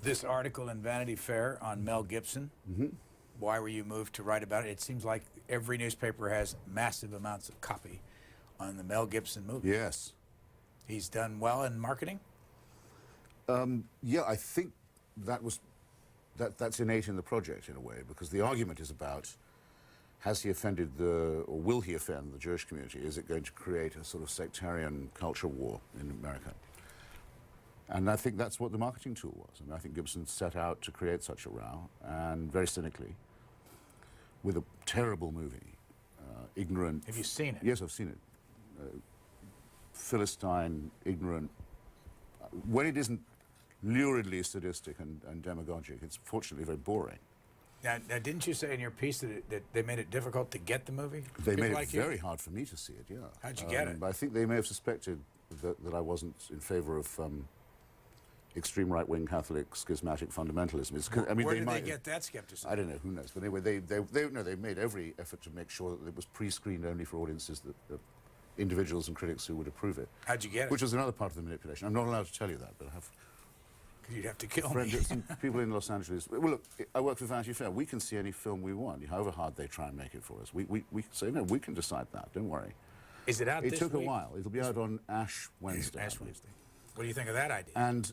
This article in Vanity Fair on Mel Gibson, why were you moved to write about it? It seems like every newspaper has massive amounts of copy on the Mel Gibson movie. Yes. He's done well in marketing? Yeah, I think that's innate in the project in a way, because the argument is about, has he offended or will he offend the Jewish community? Is it going to create a sort of sectarian culture war in America? And I think that's what the marketing tool was. I mean, I think Gibson set out to create such a row, and very cynically, with a terrible movie, ignorant. Have you seen it? Yes, I've seen it. Philistine, ignorant. When it isn't luridly sadistic and demagogic, it's fortunately very boring. Now, didn't you say in your piece that they made it difficult to get the movie? They made it very hard for me to see it, yeah. How'd you get it? I think they may have suspected that I wasn't in favor of extreme right-wing Catholic schismatic fundamentalism. I mean, Where did they get that skepticism? I don't know, who knows. But anyway, they made every effort to make sure that it was pre-screened only for audiences, that individuals and critics who would approve it. How'd you get it? Which was another part of the manipulation. I'm not allowed to tell you that, but I have... You'd have to kill me. Some people in Los Angeles... Well, look, I work for Vanity Fair. We can see any film we want, however hard they try and make it for us. We say, no, we can decide that, don't worry. Is it out this week? It took a while. It'll be out on Ash Wednesday. Ash Wednesday. What do you think of that idea? And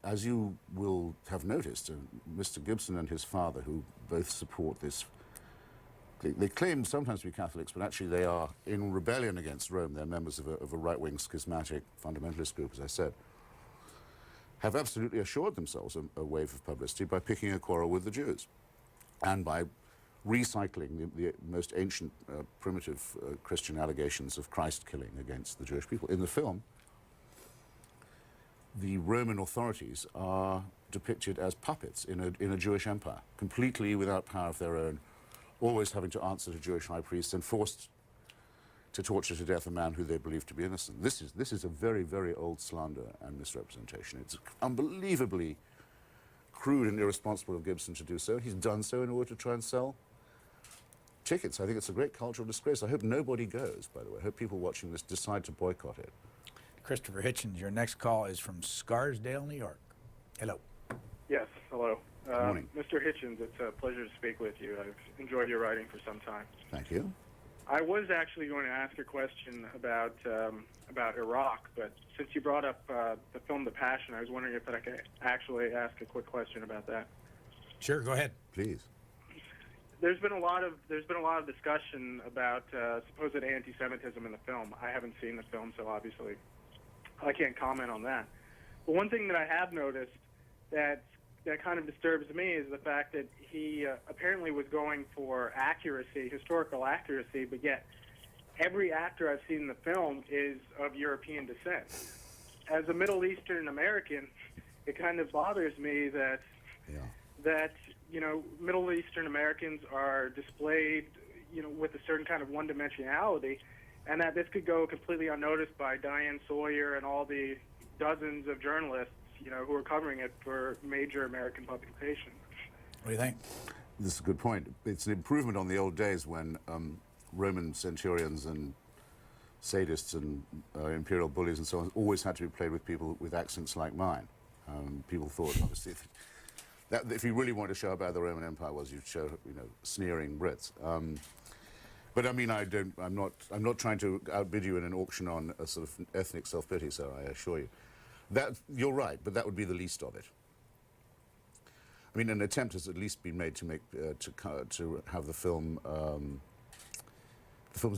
as you will have noticed, Mr. Gibson and his father, who both support this, they claim sometimes to be Catholics, but actually they are in rebellion against Rome. They're members of a right-wing schismatic fundamentalist group, as I said, have absolutely assured themselves a wave of publicity by picking a quarrel with the Jews and by recycling the most ancient, primitive Christian allegations of Christ killing against the Jewish people. In the film, the Roman authorities are depicted as puppets in a Jewish empire, completely without power of their own, always having to answer to Jewish high priests and forced to torture to death a man who they believe to be innocent. This is a very, very old slander and misrepresentation. It's unbelievably crude and irresponsible of Gibson to do so. He's done so in order to try and sell tickets. I think it's a great cultural disgrace. I hope nobody goes, by the way. I hope people watching this decide to boycott it. Christopher Hitchens, your next call is from Scarsdale, New York. Hello. Yes, hello. Morning. Mr. Hitchens, it's a pleasure to speak with you. I've enjoyed your writing for some time. Thank you. I was actually going to ask a question about Iraq, but since you brought up the film The Passion, I was wondering if I could actually ask a quick question about that. Sure, go ahead. Please. There's been a lot of discussion about supposed anti-Semitism in the film. I haven't seen the film, so obviously I can't comment on that. But one thing that I have noticed that kind of disturbs me is the fact that he apparently was going for accuracy, historical accuracy, but yet every actor I've seen in the film is of European descent. As a Middle Eastern American, it kind of bothers me that Middle Eastern Americans are displayed, with a certain kind of one-dimensionality, and that this could go completely unnoticed by Diane Sawyer and all the dozens of journalists, who are covering it for major American publications. What do you think? This is a good point. It's an improvement on the old days when Roman centurions and sadists and imperial bullies and so on always had to be played with people with accents like mine. People thought, obviously, that if you really wanted to show how bad the Roman Empire was, you'd show, sneering Brits. But I mean, I'm not trying to outbid you in an auction on a sort of ethnic self-pity, sir, I assure you. You're right, but that would be the least of it. I mean, an attempt has at least been made to have the film's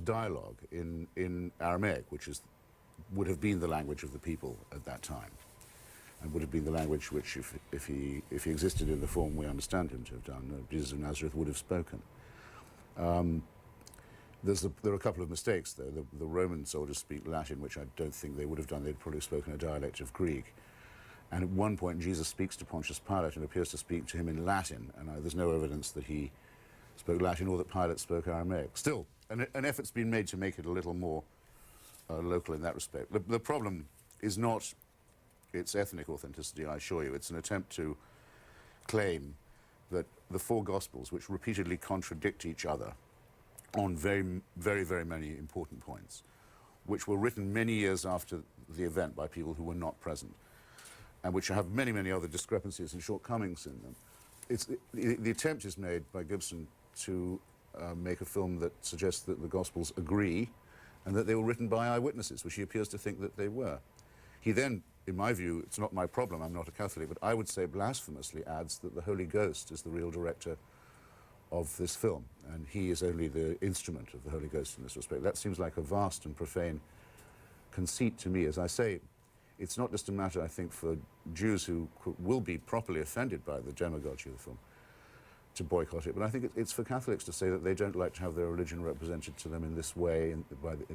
dialogue in Aramaic, which would have been the language of the people at that time, and would have been the language which, if he existed in the form we understand him to have done, Jesus of Nazareth would have spoken. There are a couple of mistakes, though. The Roman soldiers speak Latin, which I don't think they would have done. They'd probably spoken a dialect of Greek. And at one point, Jesus speaks to Pontius Pilate and appears to speak to him in Latin. And there's no evidence that he spoke Latin or that Pilate spoke Aramaic. Still, an effort's been made to make it a little more local in that respect. The problem is not its ethnic authenticity, I assure you. It's an attempt to claim that the four Gospels, which repeatedly contradict each other on very, very, very many important points, which were written many years after the event by people who were not present, and which have many, many other discrepancies and shortcomings in them. The attempt is made by Gibson to make a film that suggests that the Gospels agree and that they were written by eyewitnesses, which he appears to think that they were. He then, in my view, it's not my problem, I'm not a Catholic, but I would say blasphemously adds that the Holy Ghost is the real director of this film, and he is only the instrument of the Holy Ghost in this respect. That seems like a vast and profane conceit to me. As I say, it's not just a matter, I think, for Jews who will be properly offended by the demagogy of the film to boycott it, but I think it's for Catholics to say that they don't like to have their religion represented to them in this way and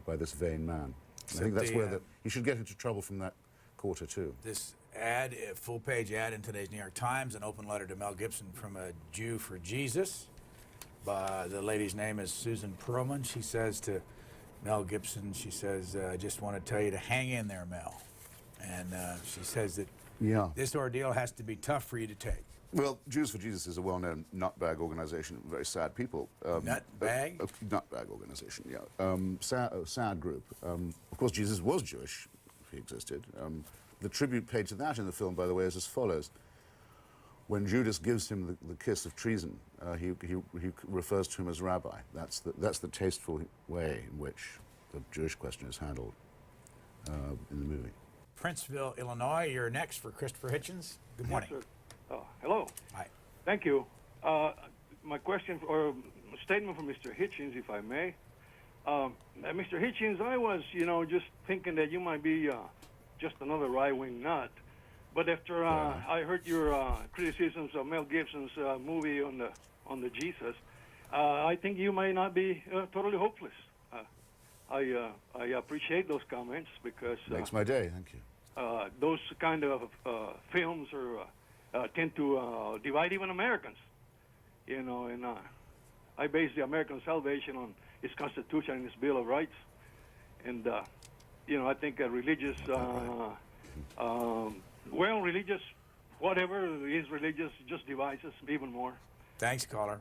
by this vain man. I think that's where he should get into trouble from that quarter too. This ad, a full-page ad in today's New York Times, an open letter to Mel Gibson from a Jew for Jesus. The lady's name is Susan Perlman. She says to Mel Gibson, she says, I just want to tell you to hang in there, Mel. And she says that this ordeal has to be tough for you to take. Well, Jews for Jesus is a well-known nutbag organization, very sad people. Nutbag? Nutbag organization, yeah. Sad group. Of course, Jesus was Jewish, if he existed. The tribute paid to that in the film, by the way, is as follows. When Judas gives him the kiss of treason, he refers to him as rabbi. That's the tasteful way in which the Jewish question is handled in the movie. Princeville, Illinois, you're next for Christopher Hitchens. Good morning. Yes, sir. Hello. Hi. Thank you. My question or statement for Mr. Hitchens, if I may. Mr. Hitchens, I was, just thinking that you might be just another right-wing nut. But after I heard your criticisms of Mel Gibson's movie on the Jesus, I think you may not be totally hopeless. I appreciate those comments because makes my day. Thank you. Those kind of films tend to divide even Americans. And I base the American salvation on its Constitution and its Bill of Rights. And I think religious. Religious, whatever is religious, just divides us even more. Thanks, caller.